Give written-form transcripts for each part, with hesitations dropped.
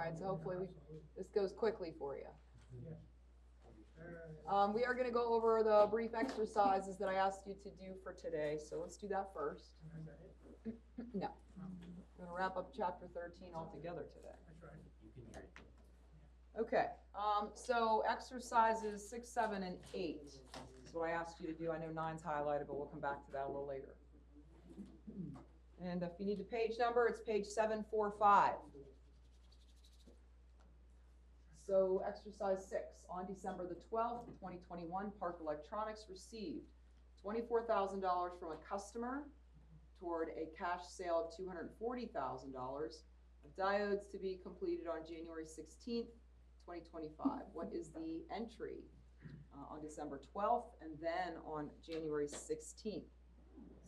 right, so hopefully this goes quickly for you. Yeah. We are going to go over the brief exercises that I asked you to do for today, so let's do that first. Is that it? No, Oh, we're going to wrap up chapter 13 altogether today. that's right. You can hear it. Okay, so exercises 6, 7, and 8 is what I asked you to do. I know 9's highlighted, but we'll come back to that a little later. And if you need the page number, it's page 745. So exercise 6, on December the 12th, 2021, Park Electronics received $24,000 from a customer toward a cash sale of $240,000 of diodes to be completed on January 16th, 2025. What is the entry on December 12th and then on January 16th?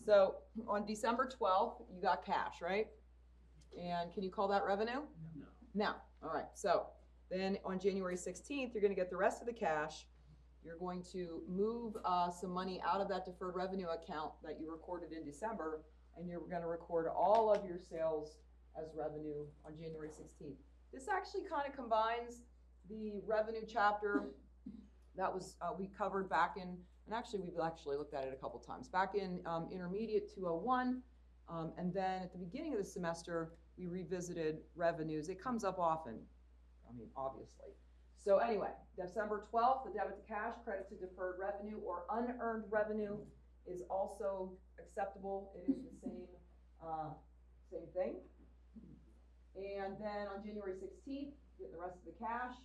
So on December 12th, you got cash, right? And can you call that revenue? No. No. All right. So then on January 16th, you're going to get the rest of the cash. You're going to move some money out of that deferred revenue account that you recorded in December, and you're going to record all of your sales as revenue on January 16th. This actually kind of combines the revenue chapter that was we covered back in, and actually we've actually looked at it a couple times, back in Intermediate 201, and then at the beginning of the semester, we revisited revenues. It comes up often, I mean, obviously. So anyway, December 12th, the debit to cash, credit to deferred revenue or unearned revenue is also acceptable. It is the same thing. And then on January 16th, get the rest of the cash.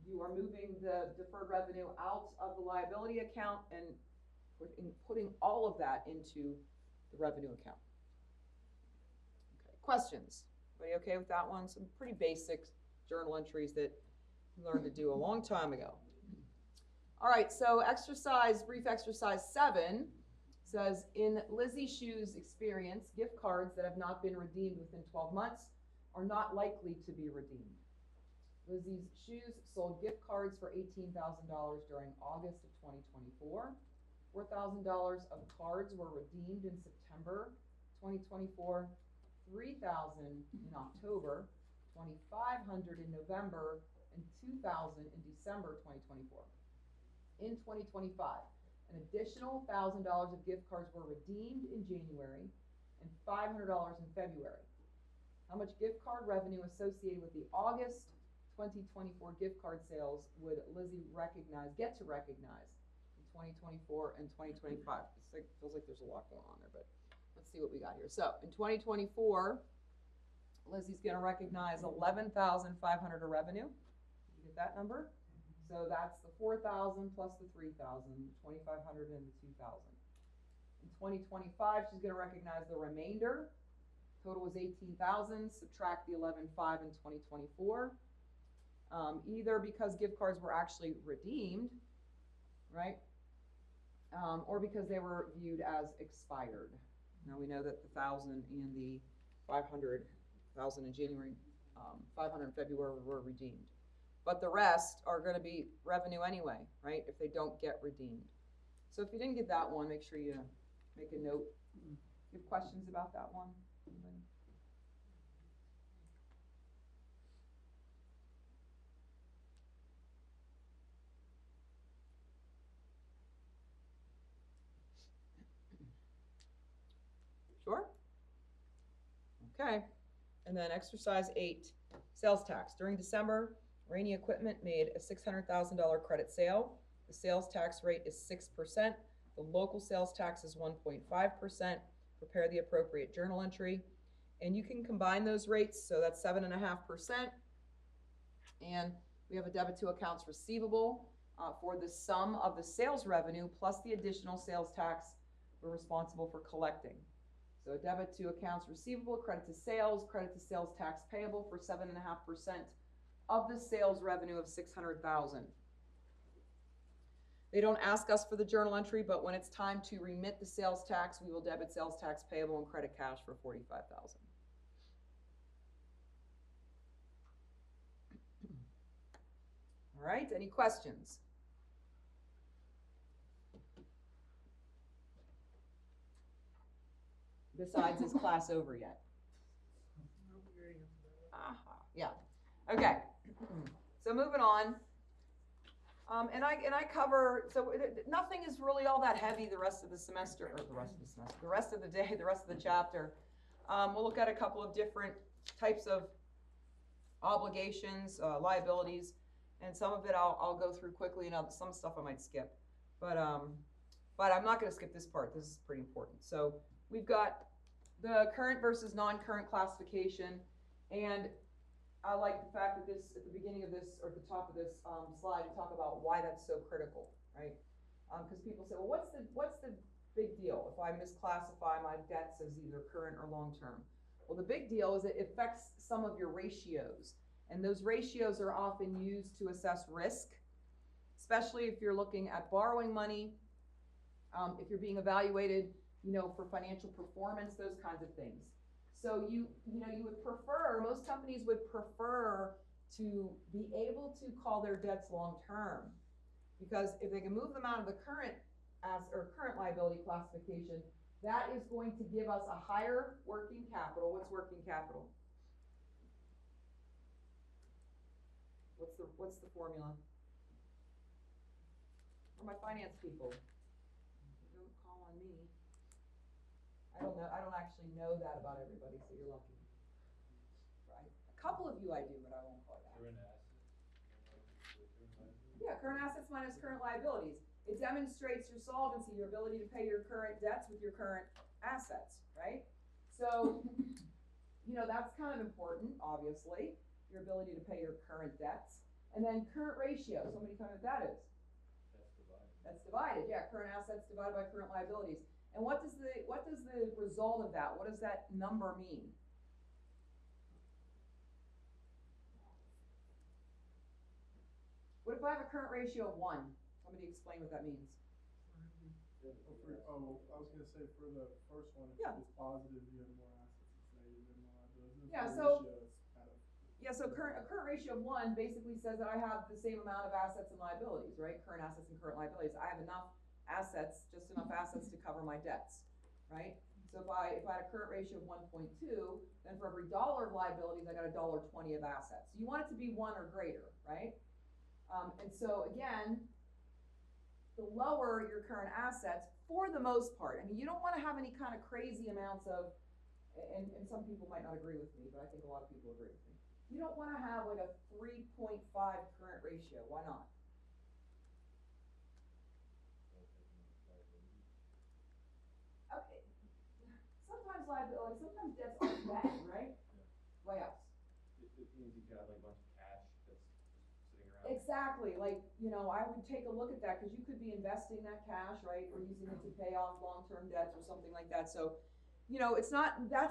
You are moving the deferred revenue out of the liability account and putting all of that into the revenue account. Okay, questions? Everybody okay with that one? Some pretty basic journal entries that you learned to do a long time ago. All right, so brief exercise 7 says, in Lizzie Shu's experience, gift cards that have not been redeemed within 12 months are not likely to be redeemed. Lizzie's Shoes sold gift cards for $18,000 during August of 2024. $4,000 of cards were redeemed in September 2024, $3,000 in October, $2,500 in November, and $2,000 in December 2024. In 2025, an additional $1,000 of gift cards were redeemed in January and $500 in February. How much gift card revenue associated with the August 2024 gift card sales would Lizzie get to recognize in 2024 and 2025? It feels like there's a lot going on there, but let's see what we got here. So in 2024, Lizzie's going to recognize $11,500 of revenue. Did you get that number? So that's the $4,000 plus the $3,000, $2,500 and the $2,000. In 2025, she's going to recognize the remainder. Total was $18,000. Subtract the $11,500 in 2024. Either because gift cards were actually redeemed, right? Or because they were viewed as expired. Now we know that the 1,000 and the 500,000 in January, 500 in February were redeemed. But the rest are going to be revenue anyway, right? If they don't get redeemed. So if you didn't get that one, make sure you make a note. You have questions about that one? Anybody? Sure? Okay. And then exercise 8, sales tax. During December, Rainy Equipment made a $600,000 credit sale. The sales tax rate is 6%. The local sales tax is 1.5%. Prepare the appropriate journal entry. And you can combine those rates, so that's 7.5%. And we have a debit to accounts receivable for the sum of the sales revenue plus the additional sales tax we're responsible for collecting. So debit to accounts receivable, credit to sales tax payable for 7.5% of the sales revenue of $600,000. They don't ask us for the journal entry, but when it's time to remit the sales tax, we will debit sales tax payable and credit cash for $45,000. All right, any questions? Besides, is class over yet? No, we already answered that one. Aha, yeah. Okay, so moving on. And I cover, so nothing is really all that heavy the rest of the semester, or the rest of the semester, the rest of the day, the rest of the chapter. We'll look at a couple of different types of obligations, liabilities, and some of it I'll go through quickly, and some stuff I might skip. But I'm not gonna skip this part, this is pretty important. So we've got the current versus non-current classification, and I like the fact that this, at the beginning of this, or at the top of this slide, we talk about why that's so critical, right? Because people say, well, what's the big deal if I misclassify my debts as either current or long-term? Well, the big deal is it affects some of your ratios, and those ratios are often used to assess risk, especially if you're looking at borrowing money, if you're being evaluated, for financial performance, those kinds of things. So you would prefer, most companies would prefer to be able to call their debts long-term, because if they can move them out of the current liability classification, that is going to give us a higher working capital. What's working capital? What's the formula? Or my finance people? Don't call on me. I don't know. I don't actually know that about everybody, so you're lucky. Right? A couple of you I do, but I won't call that. Current assets. Yeah, current assets minus current liabilities. It demonstrates your solvency, your ability to pay your current debts with your current assets, right? So, that's kind of important, obviously, your ability to pay your current debts. And then current ratio, somebody tell me what that is. That's divided, yeah, current assets divided by current liabilities. And what does the result of that, what does that number mean? What if I have a current ratio of 1? Somebody explain what that means. I was gonna say for the first one, if Yeah. it's positive, you have more assets, it's negative, you have more liabilities. Yeah, The so- ratio is kind of- Yeah, so a current ratio of 1 basically says that I have the same amount of assets and liabilities, right? Current assets and current liabilities. I have enough assets, just enough assets to cover my debts, right? So if I had a current ratio of 1.2, then for every dollar of liabilities, I got $1.20 of assets. So you want it to be 1 or greater, right? And so again, the lower your current assets, for the most part, I mean, you don't want to have any kind of crazy amounts of, and some people might not agree with me, but I think a lot of people agree with me. You don't want to have like a 3.5 current ratio. Why not? Okay. Sometimes liability, sometimes debts aren't bad, right? What else? It means you've got like a bunch of cash that's just sitting around. Exactly, like, I would take a look at that, because you could be investing that cash, right, or using it to pay off long-term debts or something like that. So, that's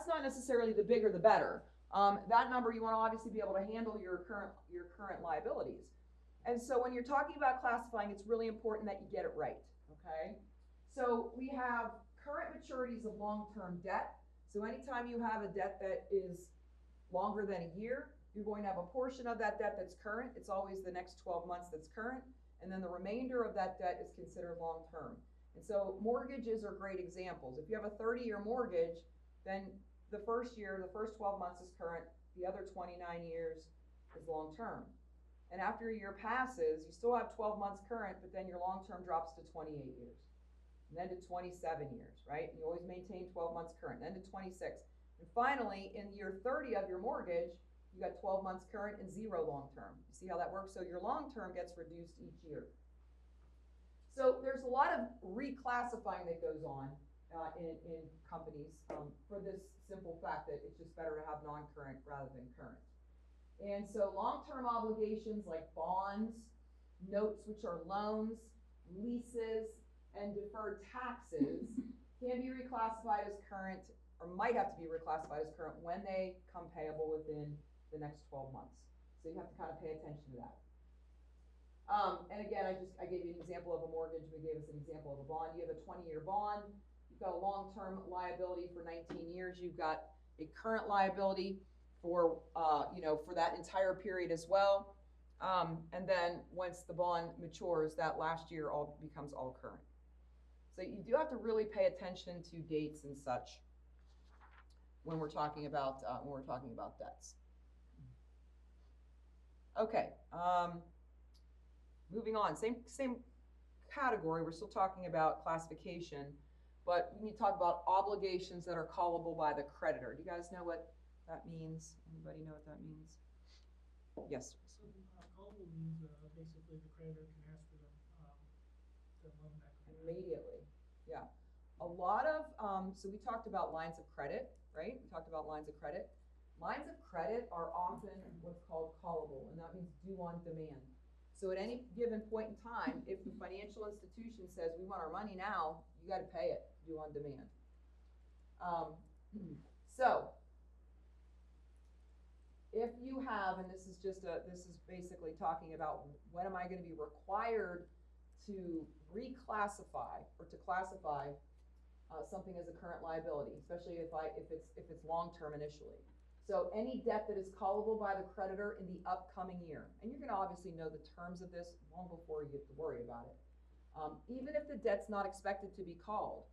not necessarily the bigger the better. That number, you want to obviously be able to handle your current liabilities. And so when you're talking about classifying, it's really important that you get it right, okay? So we have current maturities of long-term debt. So anytime you have a debt that is longer than a year, you're going to have a portion of that debt that's current. It's always the next 12 months that's current. And then the remainder of that debt is considered long-term. And so mortgages are great examples. If you have a 30-year mortgage, then the first 12 months is current. The other 29 years is long-term. And after a year passes, you still have 12 months current, but then your long-term drops to 28 years. And then to 27 years, right? And you always maintain 12 months current, then to 26. And finally, in year 30 of your mortgage, you got 12 months current and 0 long-term. You see how that works? So your long-term gets reduced each year. So there's a lot of reclassifying that goes on in companies for this simple fact that it's just better to have non-current rather than current. And so long-term obligations like bonds, notes which are loans, leases, and deferred taxes can be reclassified as current, or might have to be reclassified as current when they come payable within the next 12 months. So you have to kind of pay attention to that. And again, I gave you an example of a mortgage. We gave us an example of a bond. You have a 20-year bond. You've got a long-term liability for 19 years. You've got a current liability for, for that entire period as well. And then once the bond matures, that last year becomes all current. So you do have to really pay attention to dates and such when we're talking about debts. Okay, moving on, same category, we're still talking about classification, but we need to talk about obligations that are callable by the creditor. Do you guys know what that means? Anybody know what that means? Yes. So, callable means, basically the creditor can ask for the loan back. Immediately, yeah. A lot of, so we talked about lines of credit, right? We talked about lines of credit. Lines of credit are often what's called callable, and that means due on demand. So at any given point in time, if the financial institution says, we want our money now, you gotta pay it, due on demand. So, if you have, and this is basically talking about when am I gonna be required to reclassify or to classify something as a current liability, especially if it's long-term initially. So any debt that is callable by the creditor in the upcoming year, and you're gonna obviously know the terms of this long before you have to worry about it. Even if the debt's not expected to be called,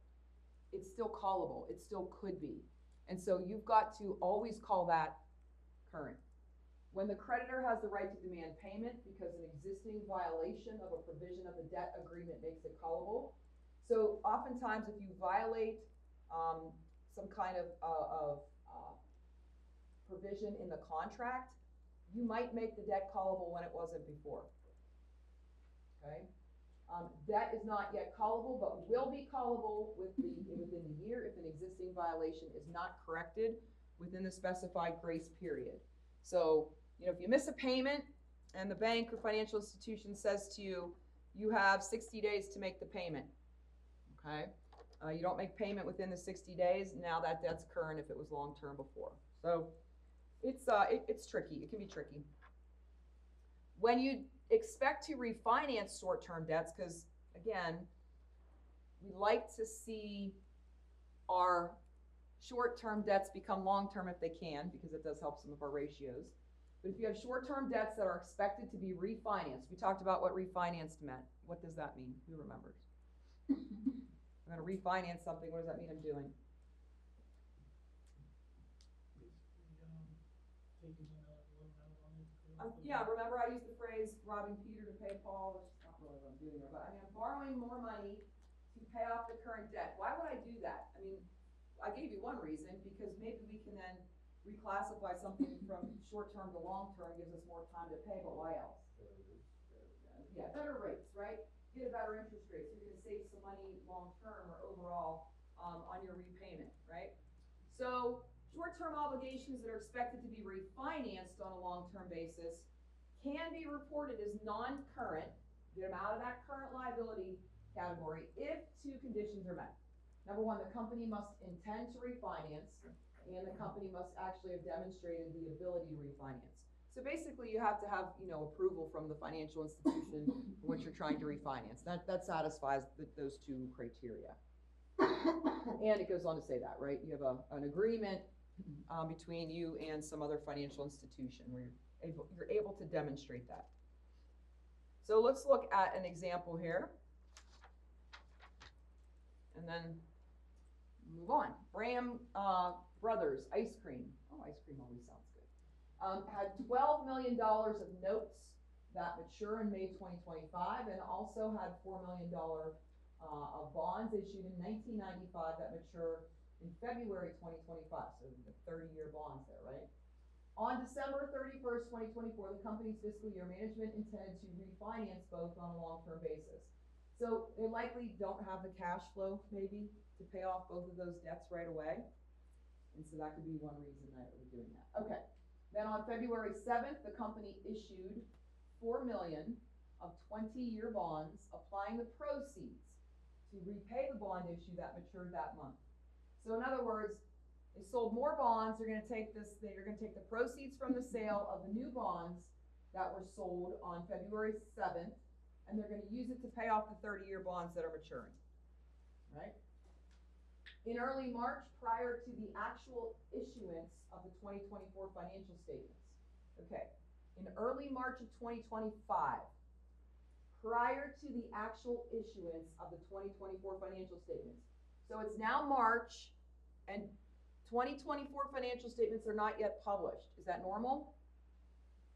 it's still callable, it still could be. And so you've got to always call that current. When the creditor has the right to demand payment because an existing violation of a provision of the debt agreement makes it callable. So oftentimes if you violate some kind of provision in the contract, you might make the debt callable when it wasn't before. Okay? Debt is not yet callable, but will be callable within the year if an existing violation is not corrected within the specified grace period. So, you know, if you miss a payment and the bank or financial institution says to you, you have 60 days to make the payment, okay? You don't make payment within the 60 days, now that debt's current if it was long-term before. So it's tricky, it can be tricky. When you expect to refinance short-term debts, because again, we like to see our short-term debts become long-term if they can, because it does help some of our ratios. But if you have short-term debts that are expected to be refinanced, we talked about what refinanced meant. What does that mean? Who remembers? I'm gonna refinance something, what does that mean I'm doing? Yeah, remember I used the phrase robbing Peter to pay Paul, which is not really what I'm doing here, but I mean, I'm borrowing more money to pay off the current debt. Why would I do that? I mean, I gave you one reason, because maybe we can then reclassify something from short-term to long-term, gives us more time to pay, but why else? Yeah, better rates, right? Get a better interest rate, so you're gonna save some money long-term or overall on your repayment, right? So short-term obligations that are expected to be refinanced on a long-term basis can be reported as non-current, get them out of that current liability category if two conditions are met. Number one, the company must intend to refinance, and the company must actually have demonstrated the ability to refinance. So basically you have to have, you know, approval from the financial institution for what you're trying to refinance. That satisfies those two criteria. And it goes on to say that, right? You have an agreement between you and some other financial institution where you're able to demonstrate that. So let's look at an example here. And then move on. Graham Brothers Ice Cream. Oh, ice cream always sounds good. Had $12 million of notes that mature in May 2025, and also had $4 million of bonds issued in 1995 that mature in February 2025. So the 30-year bonds there, right? On December 31st, 2024, the company's fiscal year management intended to refinance both on a long-term basis. So they likely don't have the cash flow, maybe, to pay off both of those debts right away. And so that could be one reason that we're doing that. Okay. Then on February 7th, the company issued $4 million of 20-year bonds, applying the proceeds to repay the bond issue that matured that month. So in other words, they sold more bonds. They're going to take the proceeds from the sale of the new bonds that were sold on February 7th, and they're going to use it to pay off the 30-year bonds that are maturing, right? In early March, prior to the actual issuance of the 2024 financial statements, okay, in early March of 2025, prior to the actual issuance of the 2024 financial statements. So it's now March, and 2024 financial statements are not yet published. Is that normal?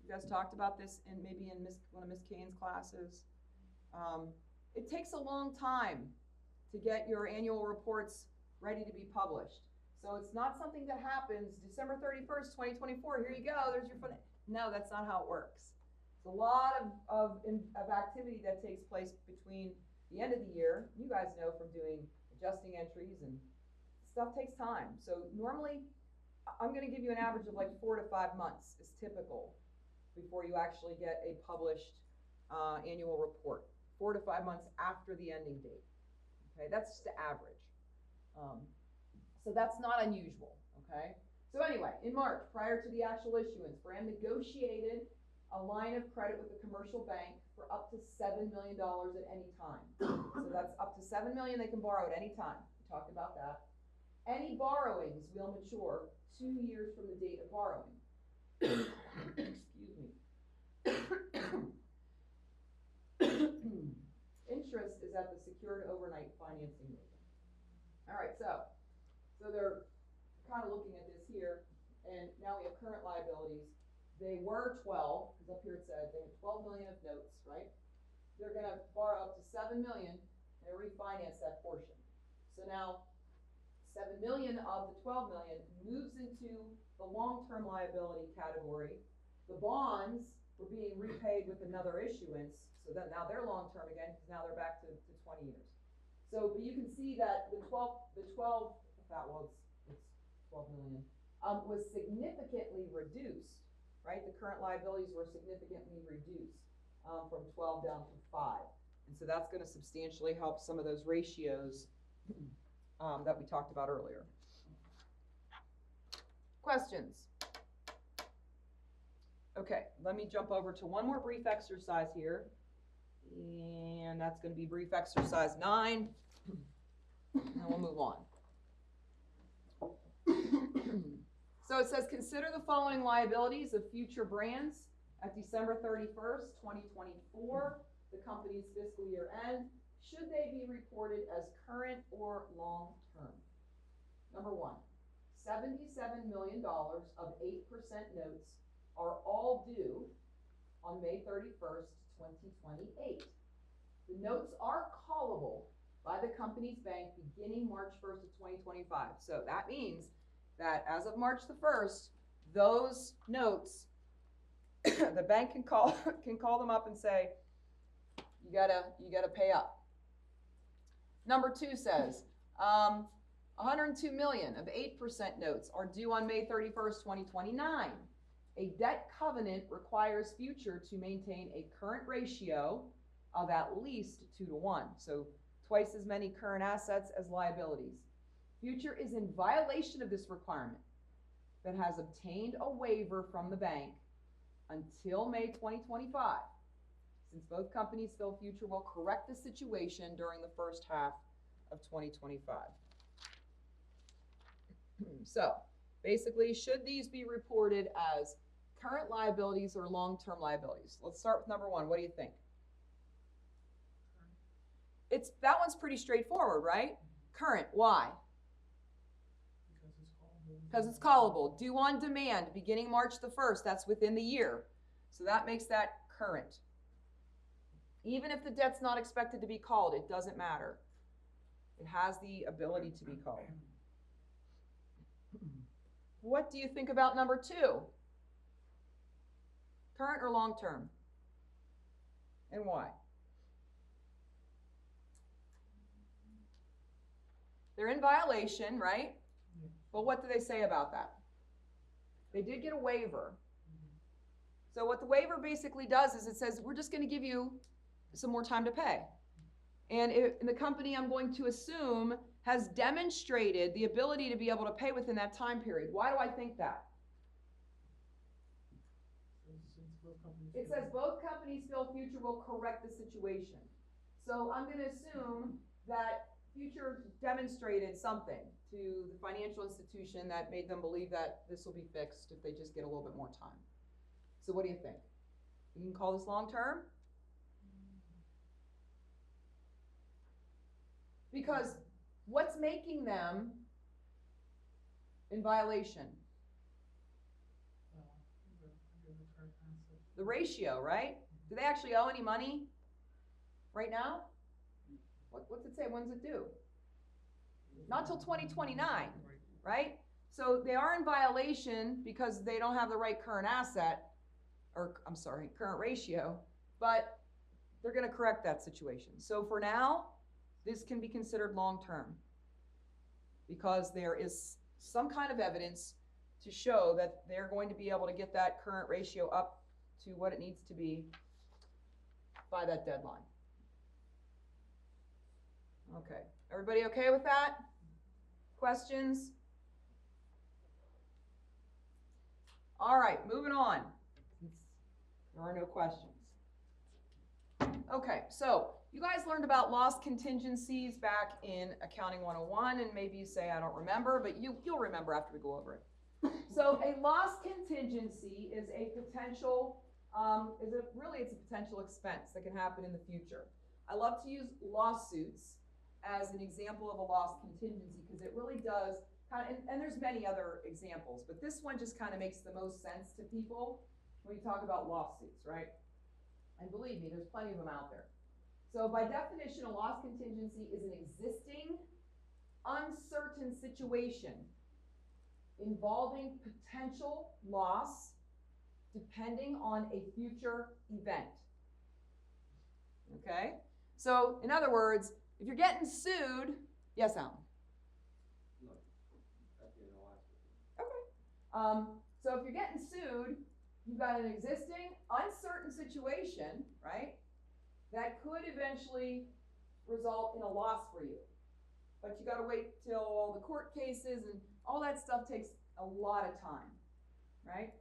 You guys talked about this in, maybe in one of Miss Kane's classes. It takes a long time to get your annual reports ready to be published. So it's not something that happens December 31st, 2024, here you go, there's your fund. No, that's not how it works. It's a lot of activity that takes place between the end of the year. You guys know from doing adjusting entries, and stuff takes time. So normally, I'm gonna give you an average of like 4 to 5 months is typical before you actually get a published annual report. 4 to 5 months after the ending date. Okay, that's just the average. So that's not unusual, okay? So anyway, in March, prior to the actual issuance, Graham negotiated a line of credit with the commercial bank for up to $7 million at any time. So that's up to $7 million they can borrow at any time. We talked about that. Any borrowings will mature 2 years from the date of borrowing. Excuse me. Interest is at the secured overnight financing rate. All right, so they're kind of looking at this here, and now we have current liabilities. They were 12, because up here it said they had 12 million of notes, right? They're gonna borrow up to 7 million and refinance that portion. So now 7 million of the 12 million moves into the long-term liability category. The bonds were being repaid with another issuance, so that now they're long-term again, because now they're back to 20 years. So, but you can see that the 12, that was, it's 12 million, was significantly reduced, right? The current liabilities were significantly reduced from 12 down to 5. And so that's gonna substantially help some of those ratios that we talked about earlier. Questions? Okay, let me jump over to one more brief exercise here. And that's gonna be brief exercise 9. And then we'll move on. So it says, consider the following liabilities of future brands at December 31st, 2024, the company's fiscal year end. Should they be reported as current or long-term? Number 1, $77 million of 8% notes are all due on May 31st, 2028. The notes are callable by the company's bank beginning March 1st of 2025. So that means that as of March the 1st, those notes, the bank can call them up and say, you gotta pay up. Number 2 says, 102 million of 8% notes are due on May 31st, 2029. A debt covenant requires Future to maintain a current ratio of at least 2 to 1. So twice as many current assets as liabilities. Future is in violation of this requirement, but has obtained a waiver from the bank until May 2025. Since both companies feel Future will correct the situation during the first half of 2025. So basically, should these be reported as current liabilities or long-term liabilities? Let's start with number 1. What do you think? That one's pretty straightforward, right? Current. Why? Because it's callable. Due on demand, beginning March the 1st. That's within the year. So that makes that current. Even if the debt's not expected to be called, it doesn't matter. It has the ability to be called. What do you think about number 2? Current or long-term? And why? They're in violation, right? But what do they say about that? They did get a waiver. So what the waiver basically does is it says, we're just going to give you some more time to pay. And the company, I'm going to assume, has demonstrated the ability to be able to pay within that time period. Why do I think that? It says both companies feel Future will correct the situation. So I'm going to assume that Future demonstrated something to the financial institution that made them believe that this will be fixed if they just get a little bit more time. So what do you think? You can call this long-term? Because what's making them in violation? current asset. The ratio, right? Do they actually owe any money right now? What's it say? When's it due? Not till 2029, right? So they are in violation because they don't have the right current asset, or I'm sorry, current ratio, but they're gonna correct that situation. So for now, this can be considered long-term because there is some kind of evidence to show that they're going to be able to get that current ratio up to what it needs to be by that deadline. Okay, everybody okay with that? Questions? All right, moving on. There are no questions. Okay, so you guys learned about loss contingencies back in Accounting 101, and maybe you say, I don't remember, but you'll remember after we go over it. So a loss contingency is a potential, it's a potential expense that can happen in the future. I love to use lawsuits as an example of a loss contingency because it really does kind of, and there's many other examples, but this one just kind of makes the most sense to people when you talk about lawsuits, right? And believe me, there's plenty of them out there. So by definition, a loss contingency is an existing, uncertain situation involving potential loss depending on a future event. Okay? So, in other words, if you're getting sued, yes, Alan? No, at the end of last Okay. year. So if you're getting sued, you've got an existing, uncertain situation, right, that could eventually result in a loss for you. But you gotta wait till all the court cases and all that stuff takes a lot of time, right?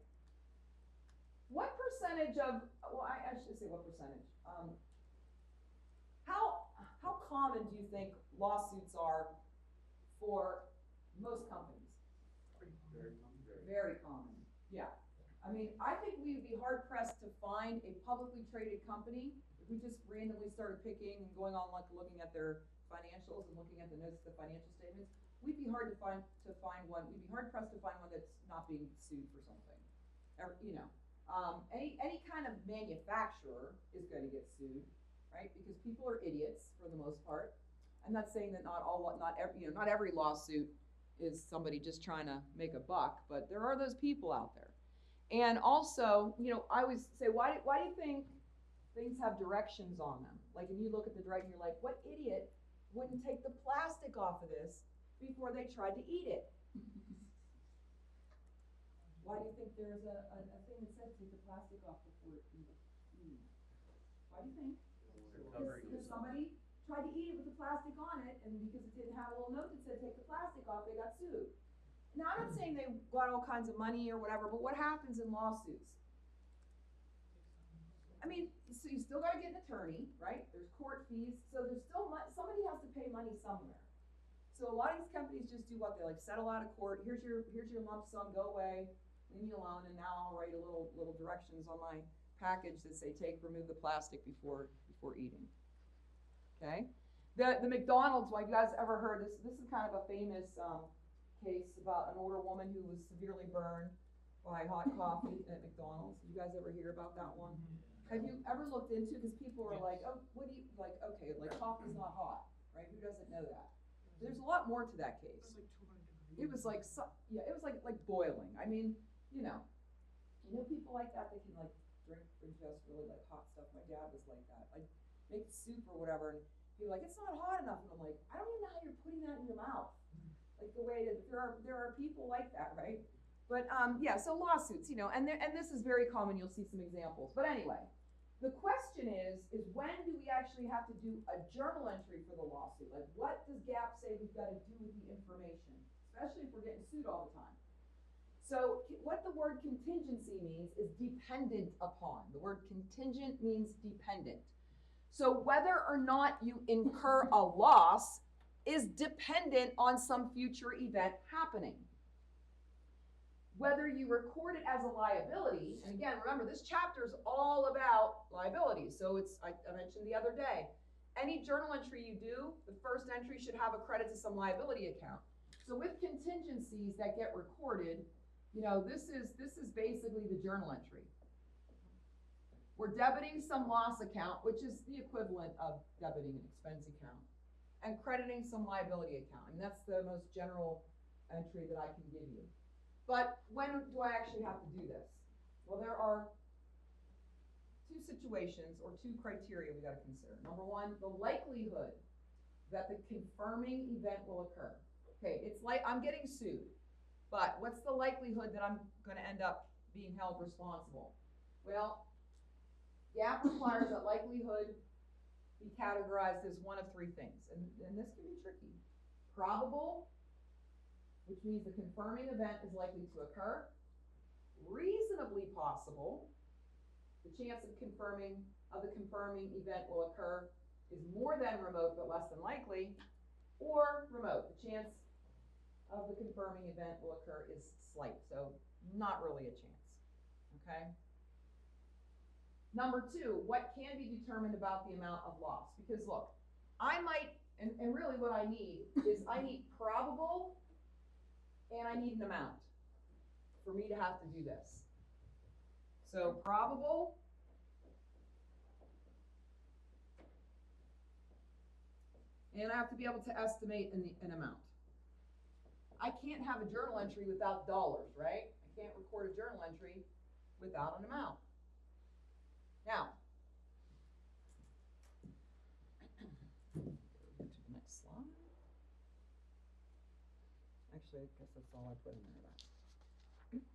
What percentage of, well, I should say what percentage. How common do you think lawsuits are for most companies? Very common, yeah. I mean, I think we would be hard pressed to find a publicly traded company if we just randomly started picking and going on like looking at their financials and looking at the notes of the financial statements. We'd be hard to find one. We'd be hard pressed to find one that's not being sued for something. You know, any kind of manufacturer is going to get sued, right? Because people are idiots for the most part. I'm not saying that not every lawsuit is somebody just trying to make a buck, but there are those people out there. And also, you know, I always say, why do you think things have directions on them? Like, if you look at the direction, you're like, what idiot wouldn't take the plastic off of this before they tried to eat it? Why do you think there's a thing that says take the plastic off before eating? Why do you think? Because somebody tried to eat it with the plastic on it, and because it didn't have a little note that said take the plastic off, they got sued. Now, I'm not saying they got all kinds of money or whatever, but what happens in lawsuits? I mean, so you still got to get an attorney, right? There's court fees, so there's still somebody has to pay money somewhere. So a lot of these companies just do what? They like settle out of court. Here's your lump sum. Go away, leave me alone. And now I'll write a little directions on my package that say remove the plastic before eating. Okay. The McDonald's one. You guys ever heard this? This is kind of a famous case about an older woman who was severely burned by hot coffee at McDonald's. You guys ever hear about that one? Have you ever looked into? Because people are like, oh, what do you like? Okay, like coffee's not hot, right? Who doesn't know that? There's a lot more to that case. It was like it was like boiling. I mean, you know people like that. They can like drink just really like hot stuff. My dad was like that. Like make soup or whatever, and he'd be like, it's not hot enough, and I'm like, I don't even know how you're putting that in your mouth. Like the way that there are people like that, right? But yeah, so lawsuits, and this is very common. You'll see some examples. But anyway, the question is when do we actually have to do a journal entry for the lawsuit? Like, what does GAAP say we've got to do with the information, especially if we're getting sued all the time? So what the word contingency means is dependent upon. The word contingent means dependent. So whether or not you incur a loss is dependent on some future event happening. Whether you record it as a liability, and again, remember, this chapter is all about liabilities. So I mentioned the other day, any journal entry you do, the first entry should have a credit to some liability account. So with contingencies that get recorded, this is basically the journal entry. we're debiting some loss account, which is the equivalent of debiting an expense account, and crediting some liability account. And that's the most general entry that I can give you. But when do I actually have to do this? Well, there are two situations or two criteria we got to consider. Number one, the likelihood that the confirming event will occur. Okay, it's like I'm getting sued, but what's the likelihood that I'm going to end up being held responsible? Well, GAAP requires that likelihood be categorized as one of three things, and this can be tricky. Probable, which means the confirming event is likely to occur. Reasonably possible, the chance of the confirming event will occur is more than remote but less than likely. Or remote, the chance of the confirming event will occur is slight, so not really a chance, okay? Number two, what can be determined about the amount of loss? Because look, I might, and really what I need is I need probable and I need an amount for me to have to do this. So probable and I have to be able to estimate an amount. I can't have a journal entry without dollars, right? I can't record a journal entry without an amount. Now, go to the next slide. Actually, I guess that's all I put in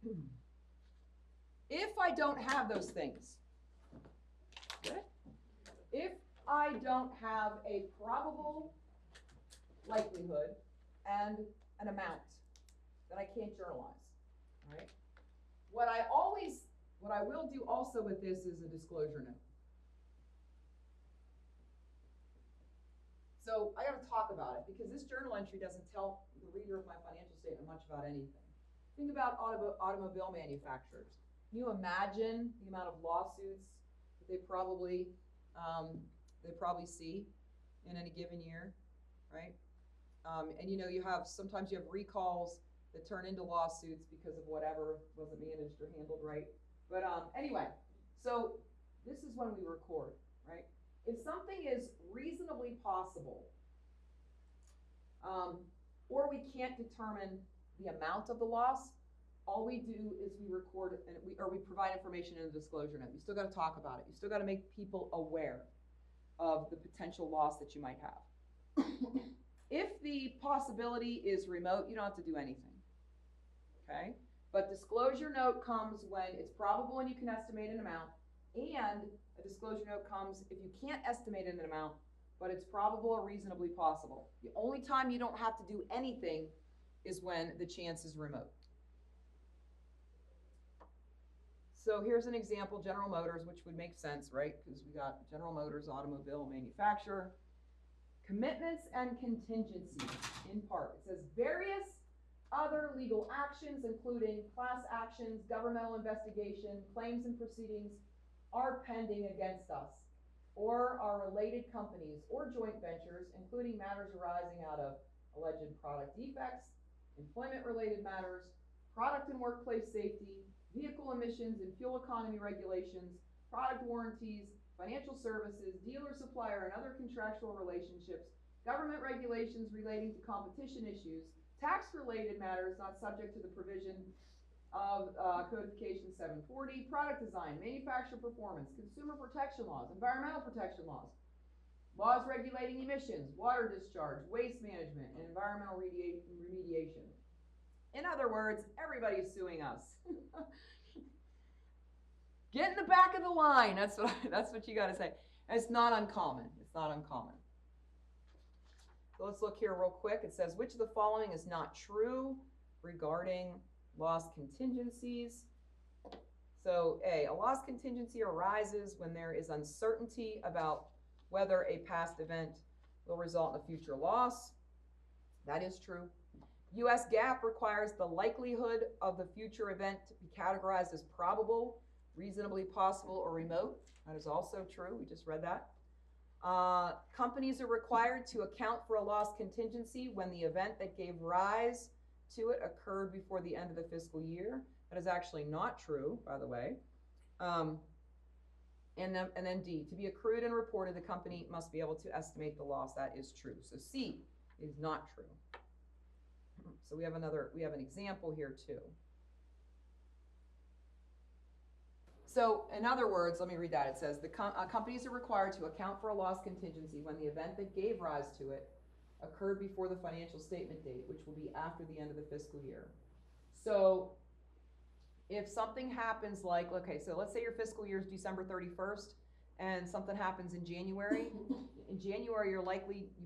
there. If I don't have those things, okay? If I don't have a probable likelihood and an amount, then I can't journalize, right? What I will do also with this is a disclosure note. So I gotta talk about it because this journal entry doesn't tell the reader of my financial statement much about anything. Think about automobile manufacturers. Can you imagine the amount of lawsuits that they probably see in any given year, right? And you sometimes you have recalls that turn into lawsuits because of whatever wasn't managed or handled right. But anyway, so this is when we record, right? If something is reasonably possible, or we can't determine the amount of the loss, all we do is we record and we provide information in a disclosure note. You still got to talk about it. You still got to make people aware of the potential loss that you might have. If the possibility is remote, you don't have to do anything, okay? But disclosure note comes when it's probable and you can estimate an amount, and a disclosure note comes if you can't estimate an amount, but it's probable or reasonably possible. The only time you don't have to do anything is when the chance is remote. So here's an example, General Motors, which would make sense, right? Because we got General Motors, automobile manufacturer. Commitments and contingencies, in part. It says various other legal actions, including class actions, governmental investigation, claims and proceedings, are pending against us, or our related companies or joint ventures, including matters arising out of alleged product defects, employment-related matters, product and workplace safety, vehicle emissions and fuel economy regulations, product warranties, financial services, dealer, supplier, and other contractual relationships, government regulations relating to competition issues, tax-related matters not subject to the provision of Codification 740, product design, manufacturer performance, consumer protection laws, environmental protection laws, laws regulating emissions, water discharge, waste management, and environmental remediation. In other words, everybody's suing us. Get in the back of the line. That's what you got to say. And it's not uncommon. It's not uncommon. So let's look here real quick. It says, which of the following is not true regarding loss contingencies? So a loss contingency arises when there is uncertainty about whether a past event will result in a future loss. That is true. U.S. GAAP requires the likelihood of the future event to be categorized as probable, reasonably possible, or remote. That is also true. We just read that. Companies are required to account for a loss contingency when the event that gave rise to it occurred before the end of the fiscal year. That is actually not true, by the way. And then D, to be accrued and reported, the company must be able to estimate the loss. That is true. So C is not true. So we have an example here too. So in other words, let me read that. It says, companies are required to account for a loss contingency when the event that gave rise to it occurred before the financial statement date, which will be after the end of the fiscal year. So if something happens like, okay, so let's say your fiscal year is December 31st and something happens in January. In January, you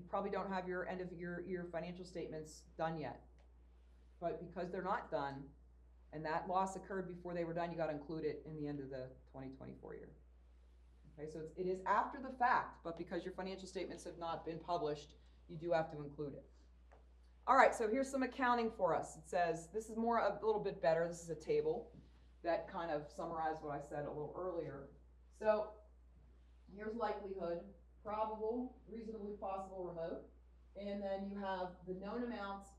probably don't have your end of your financial statements done yet. But because they're not done, and that loss occurred before they were done, you got to include it in the end of the 2024 year. Okay, so it is after the fact, but because your financial statements have not been published, you do have to include it. All right, so here's some accounting for us. It says, this is a little bit better. This is a table that kind of summarized what I said a little earlier. So here's likelihood, probable, reasonably possible, remote. And then you have the known amounts.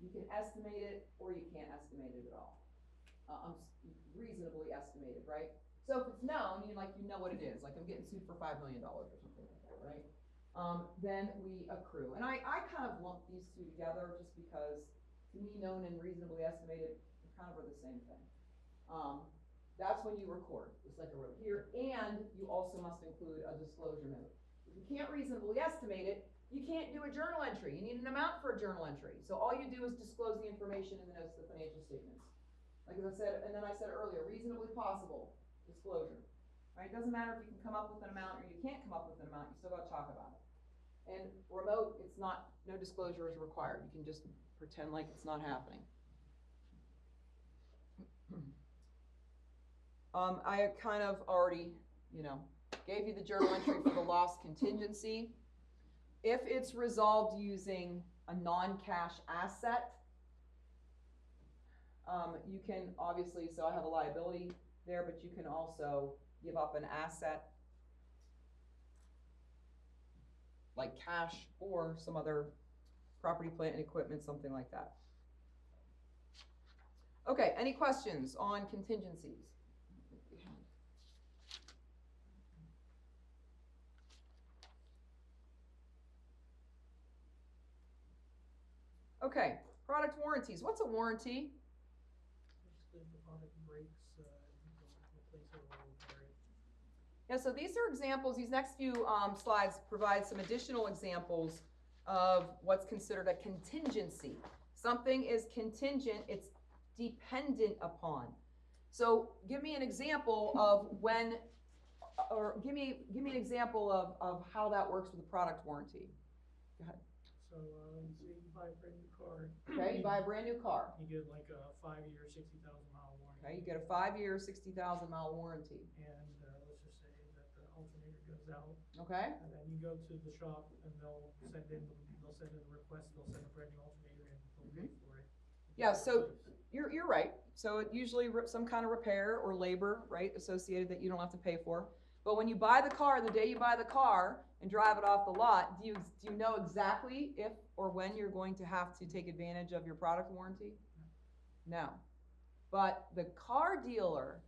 You can estimate it or you can't estimate it at all. Reasonably estimated, right? So if it's known, you know what it is. Like I'm getting sued for $5 million or something like that, right? Then we accrue. And I kind of lump these two together just because to me, known and reasonably estimated kind of are the same thing. That's when you record, just like I wrote here. And you also must include a disclosure note. If you can't reasonably estimate it, you can't do a journal entry. You need an amount for a journal entry. So all you do is disclose the information in the notes of the financial statements. Like I said, and then I said earlier, reasonably possible disclosure. Right? It doesn't matter if you can come up with an amount or you can't come up with an amount, you still got to talk about it. And remote, no disclosure is required. You can just pretend like it's not happening. I kind of already, gave you the journal entry for the loss contingency. If it's resolved using a non-cash asset, you can obviously, so I have a liability there, but you can also give up an asset like cash or some other property, plant, and equipment, something like that. Okay, any questions on contingencies? Okay, product warranties. What's a warranty? Basically, if the product breaks, you can replace it or repair it. Yeah, so these are examples. These next few slides provide some additional examples of what's considered a contingency. Something is contingent, it's dependent upon. So give me an example of when, or give me an example of how that works with a product warranty. Go ahead. So, say you buy a brand new car. Okay, you buy a brand new car. You get like a 5-year, 60,000 mile warranty. Okay, you get a 5-year, 60,000 mile warranty. And let's just say that the alternator goes out. Okay. And then you go to the shop and they'll send in a request, they'll send a brand new alternator and they'll pay for it. Yeah, so you're right. So it usually some kind of repair or labor, right, associated that you don't have to pay for. But when you buy the car, the day you buy the car and drive it off the lot, do you know exactly if or when you're going to have to take advantage of your product warranty? No. But the car dealer,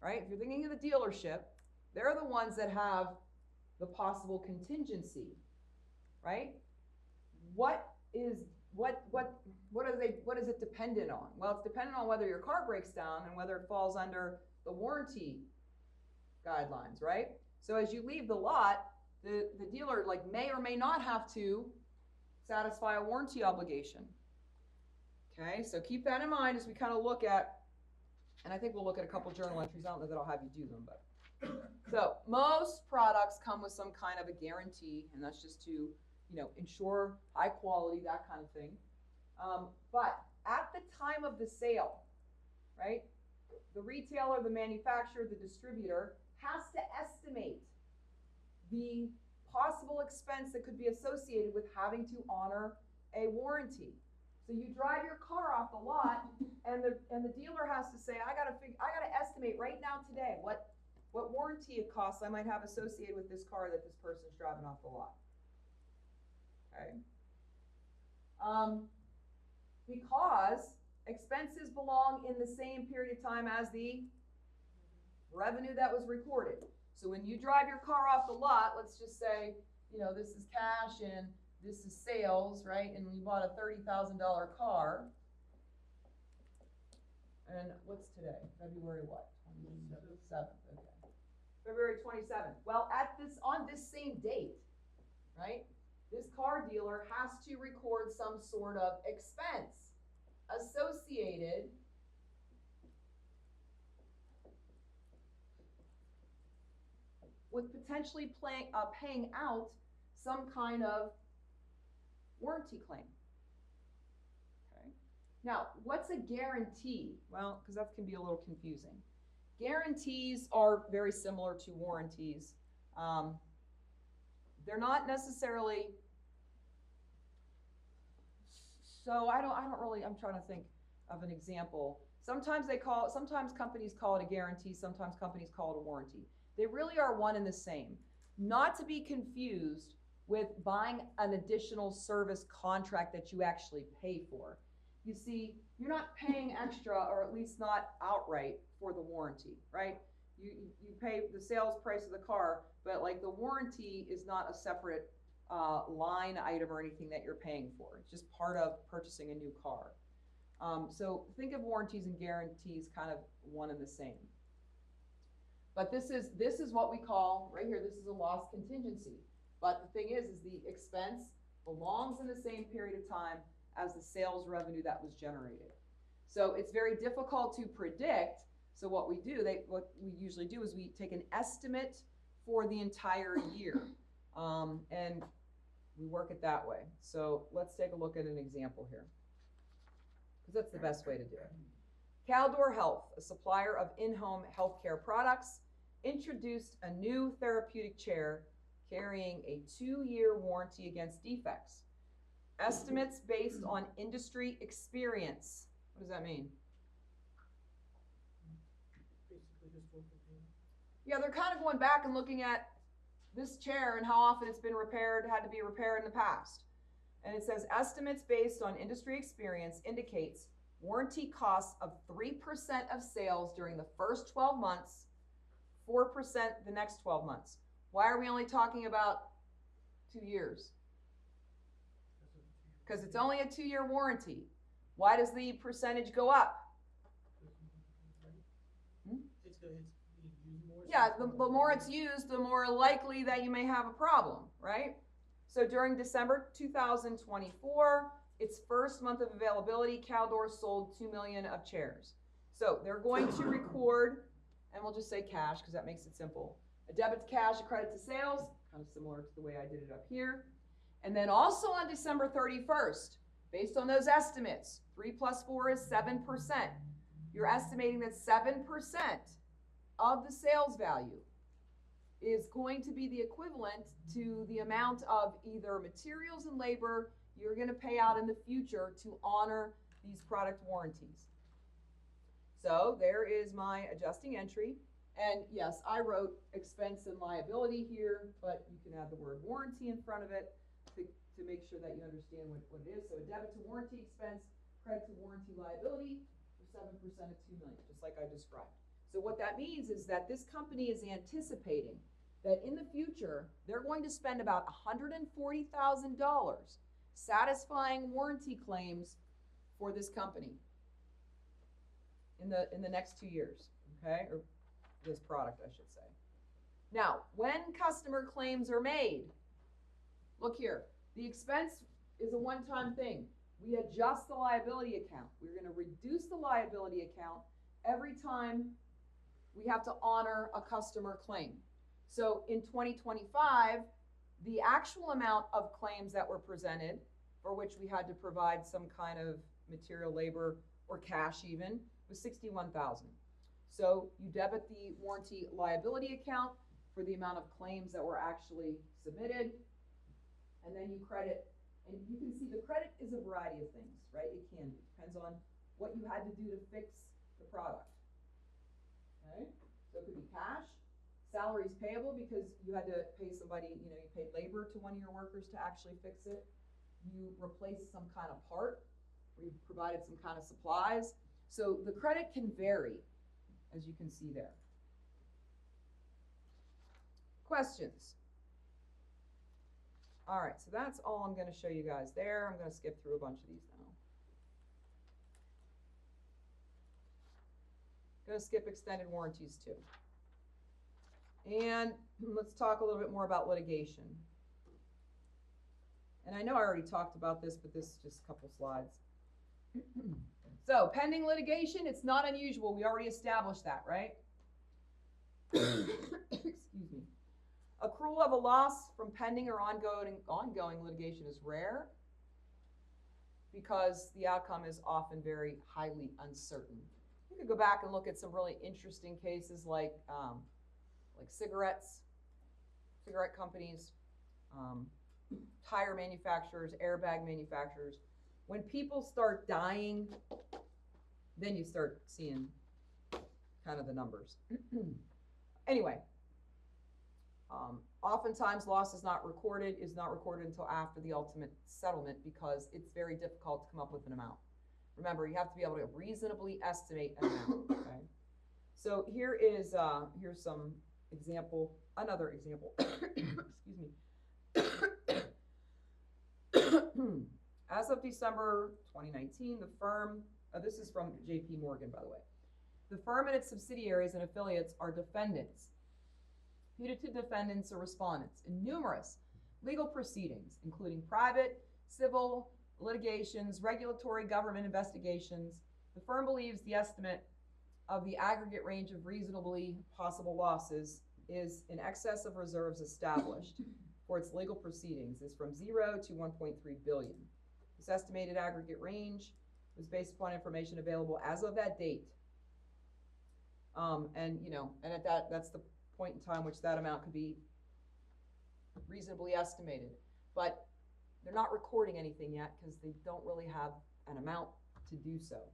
right, if you're thinking of the dealership, they're the ones that have the possible contingency, right? What is it dependent on? Well, it's dependent on whether your car breaks down and whether it falls under the warranty guidelines, right? So as you leave the lot, the dealer may or may not have to satisfy a warranty obligation. Okay, so keep that in mind as we kind of look at, and I think we'll look at a couple journal entries. I don't know that I'll have you do them, but so most products come with some kind of a guarantee, and that's just to ensure high quality, that kind of thing. But at the time of the sale, right, the retailer, the manufacturer, the distributor has to estimate the possible expense that could be associated with having to honor a warranty. So you drive your car off the lot, and the dealer has to say, I gotta estimate right now today what warranty costs I might have associated with this car that this person's driving off the lot. Okay. Because expenses belong in the same period of time as the revenue that was recorded. So when you drive your car off the lot, let's just say, you know, this is cash and this is sales, right? And you bought a $30,000 car. And what's today? February what? 27th, okay. February 27th. Well, on this same date, right? This car dealer has to record some sort of expense associated with potentially paying out some kind of warranty claim. Okay. Now, what's a guarantee? Well, because that can be a little confusing. Guarantees are very similar to warranties. They're not necessarily, so I'm trying to think of an example. Sometimes companies call it a guarantee, sometimes companies call it a warranty. They really are one and the same. Not to be confused with buying an additional service contract that you actually pay for. You see, you're not paying extra, or at least not outright, for the warranty, right? You pay the sales price of the car, but like the warranty is not a separate line item or anything that you're paying for. It's just part of purchasing a new car. So think of warranties and guarantees kind of one and the same. But this is what we call, right here, this is a loss contingency. But the thing is the expense belongs in the same period of time as the sales revenue that was generated. So it's very difficult to predict. So what we usually do is we take an estimate for the entire year, and we work it that way. So let's take a look at an example here, because that's the best way to do it. Caldor Health, a supplier of in-home healthcare products, introduced a new therapeutic chair carrying a 2-year warranty against defects. Estimates based on industry experience. What does that mean? Basically just what we're doing. Yeah, they're kind of going back and looking at this chair and how often it's been repaired, had to be repaired in the past. And it says estimates based on industry experience indicates warranty costs of 3% of sales during the first 12 months, 4% the next 12 months. Why are we only talking about 2 years? Because it's only a 2-year warranty. Why does the percentage go up? It's being used more. Yeah, the more it's used, the more likely that you may have a problem, right? So during December 2024, its first month of availability, Caldor sold 2 million of chairs. So they're going to record, and we'll just say cash because that makes it simple. A debit to cash, a credit to sales, kind of similar to the way I did it up here. And then also on December 31st, based on those estimates, 3 plus 4 is 7%. You're estimating that 7% of the sales value is going to be the equivalent to the amount of either materials and labor you're going to pay out in the future to honor these product warranties. So there is my adjusting entry. And yes, I wrote expense and liability here, but you can add the word warranty in front of it to make sure that you understand what it is. So a debit to warranty expense, credit to warranty liability for 7% of 2 million, just like I described. So what that means is that this company is anticipating that in the future, they're going to spend about $140,000 satisfying warranty claims for this company in the next 2 years, okay? Or this product, I should say. Now, when customer claims are made, look here, the expense is a one-time thing. We adjust the liability account. We're going to reduce the liability account every time we have to honor a customer claim. So in 2025, the actual amount of claims that were presented, for which we had to provide some kind of material, labor, or cash even, was $61,000. So you debit the warranty liability account for the amount of claims that were actually submitted, and then you credit, and you can see the credit is a variety of things, right? It can be, depends on what you had to do to fix the product, okay? So it could be cash, salaries payable because you had to pay somebody, you paid labor to one of your workers to actually fix it. You replaced some kind of part, or you provided some kind of supplies. So the credit can vary, as you can see there. Questions? All right, so that's all I'm gonna show you guys there. I'm gonna skip through a bunch of these now. Gonna skip extended warranties too. And let's talk a little bit more about litigation. And I know I already talked about this, but this is just a couple slides. So pending litigation, it's not unusual. We already established that, right? Excuse me. Accrual of a loss from pending or ongoing litigation is rare because the outcome is often very highly uncertain. You could go back and look at some really interesting cases like cigarette companies, tire manufacturers, airbag manufacturers. When people start dying, then you start seeing kind of the numbers. Anyway, oftentimes loss is not recorded until after the ultimate settlement because it's very difficult to come up with an amount. Remember, you have to be able to reasonably estimate an amount, okay? So here's some example, another example, excuse me. As of December 2019, the firm, this is from JP Morgan, by the way. The firm and its subsidiaries and affiliates are defendants. Putative defendants or respondents in numerous legal proceedings, including private, civil, litigations, regulatory, government investigations. The firm believes the estimate of the aggregate range of reasonably possible losses is in excess of reserves established for its legal proceedings is from 0 to 1.3 billion. This estimated aggregate range was based upon information available as of that date. And at that's the point in time which that amount could be reasonably estimated. But they're not recording anything yet because they don't really have an amount to do so.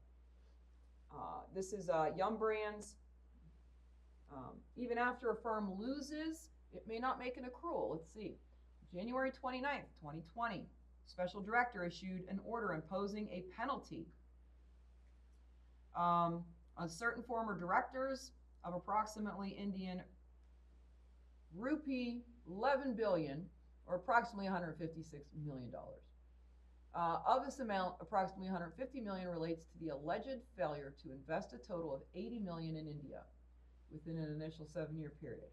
This is Yum Brands. Even after a firm loses, it may not make an accrual. Let's see. January 29th, 2020, special director issued an order imposing a penalty on certain former directors of approximately Indian rupee 11 billion, or approximately $156 million. Of this amount, approximately 150 million relates to the alleged failure to invest a total of 80 million in India within an initial 7-year period.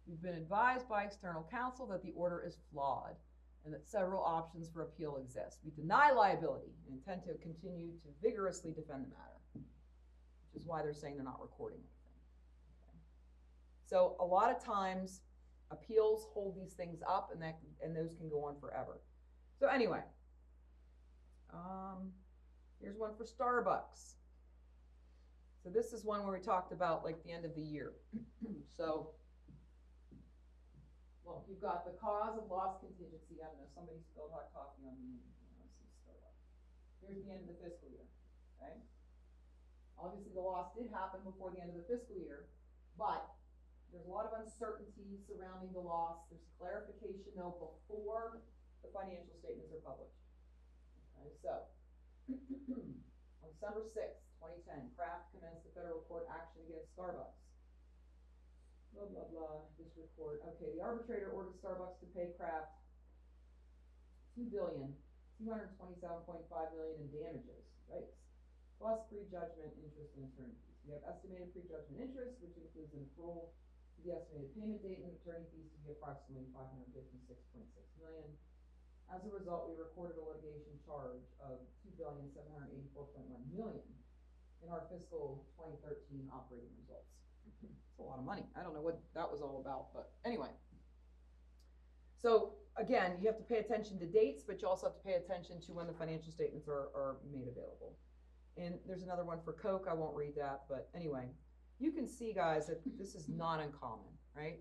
We've been advised by external counsel that the order is flawed and that several options for appeal exist. We deny liability and intend to continue to vigorously defend the matter, which is why they're saying they're not recording anything. Okay. So a lot of times appeals hold these things up and those can go on forever. So anyway, here's one for Starbucks. So this is one where we talked about like the end of the year. So, well, you've got the cause of loss contingency. I don't know, somebody spilled hot coffee on me. Starbucks. Here's the end of the fiscal year, okay? Obviously the loss did happen before the end of the fiscal year, but there's a lot of uncertainty surrounding the loss. There's clarification though before the financial statements are published. Okay, so on December 6th, 2010, Kraft commenced a federal court action against Starbucks. Blah, blah, blah, district court. Okay, the arbitrator ordered Starbucks to pay Kraft $2,227.5 million in damages, right? Plus prejudgment interest and attorney fees. We have estimated prejudgment interest, which includes an accrual to the estimated payment date, and attorney fees to be approximately $556.6 million. As a result, we recorded a litigation charge of $2,784.1 million in our fiscal 2013 operating results. It's a lot of money. I don't know what that was all about, but anyway. So again, you have to pay attention to dates, but you also have to pay attention to when the financial statements are made available. And there's another one for Coke. I won't read that, but anyway, you can see, guys, that this is not uncommon, right?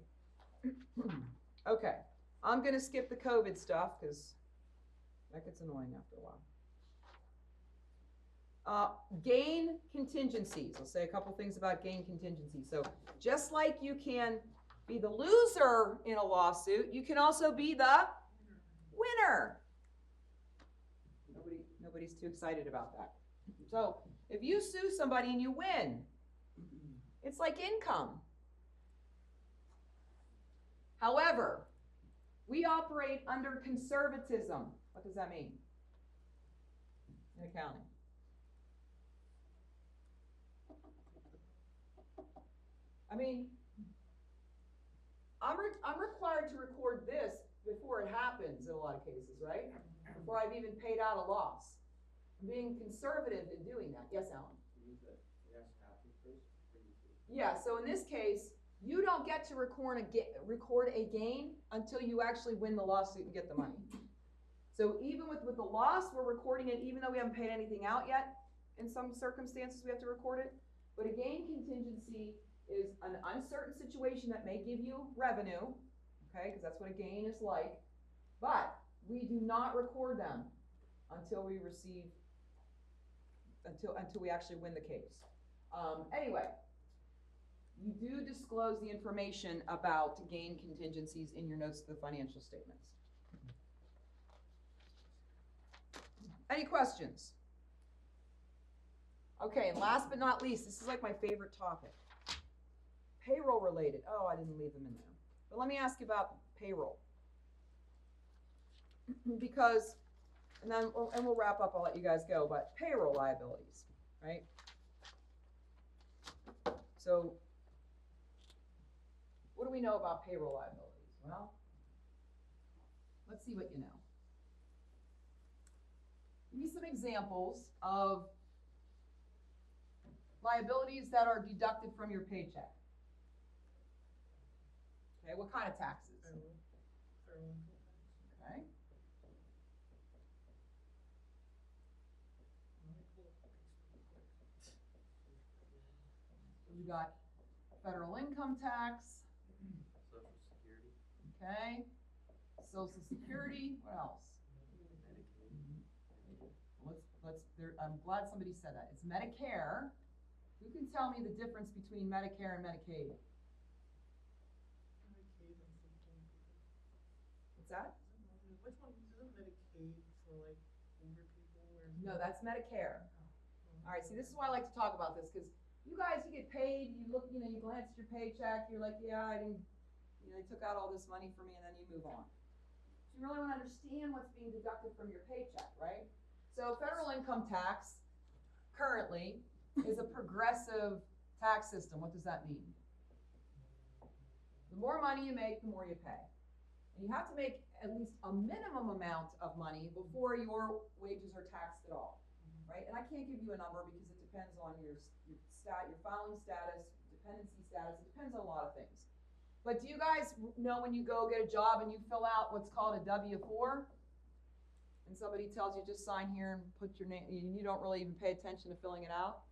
Okay, I'm gonna skip the COVID stuff because that gets annoying after a while. Gain contingencies. I'll say a couple things about gain contingencies. So just like you can be the loser in a lawsuit, you can also be the winner. Nobody's too excited about that. So if you sue somebody and you win, it's like income. However, we operate under conservatism. What does that mean in accounting? I mean, I'm required to record this before it happens in a lot of cases, right? Before I've even paid out a loss. I'm being conservative in doing that. Yes, Alan? Yeah, so in this case, you don't get to record a gain until you actually win the lawsuit and get the money. So even with the loss, we're recording it even though we haven't paid anything out yet. In some circumstances, we have to record it. But a gain contingency is an uncertain situation that may give you revenue, okay, because that's what a gain is like. But we do not record them until we receive, until we actually win the case. Anyway, you do disclose the information about gain contingencies in your notes to the financial statements. Any questions? Okay, and last but not least, this is like my favorite topic. Payroll related. Oh, I didn't leave them in there. But let me ask you about payroll. Because, and we'll wrap up, I'll let you guys go, but payroll liabilities, right? So, what do we know about payroll liabilities? Well, let's see what you know. Give me some examples of liabilities that are deducted from your paycheck. Okay, what kind of taxes? Okay. You got federal income tax. Social Security. Okay. Social Security. What else? I'm glad somebody said that. It's Medicare. Who can tell me the difference between Medicare and Medicaid? What's that? Which one, isn't Medicaid for like older people or? No, that's Medicare. All right, see, this is why I like to talk about this, because you guys, you get paid, you look, you glance at your paycheck, you're like, yeah, I didn't, they took out all this money for me, and then you move on. So you really want to understand what's being deducted from your paycheck, right? So federal income tax currently is a progressive tax system. What does that mean? The more money you make, the more you pay. And you have to make at least a minimum amount of money before your wages are taxed at all, right? And I can't give you a number because it depends on your filing status, dependency status. It depends on a lot of things. But do you guys know when you go get a job and you fill out what's called a W-4? And somebody tells you just sign here and put your name, and you don't really even pay attention to filling it out?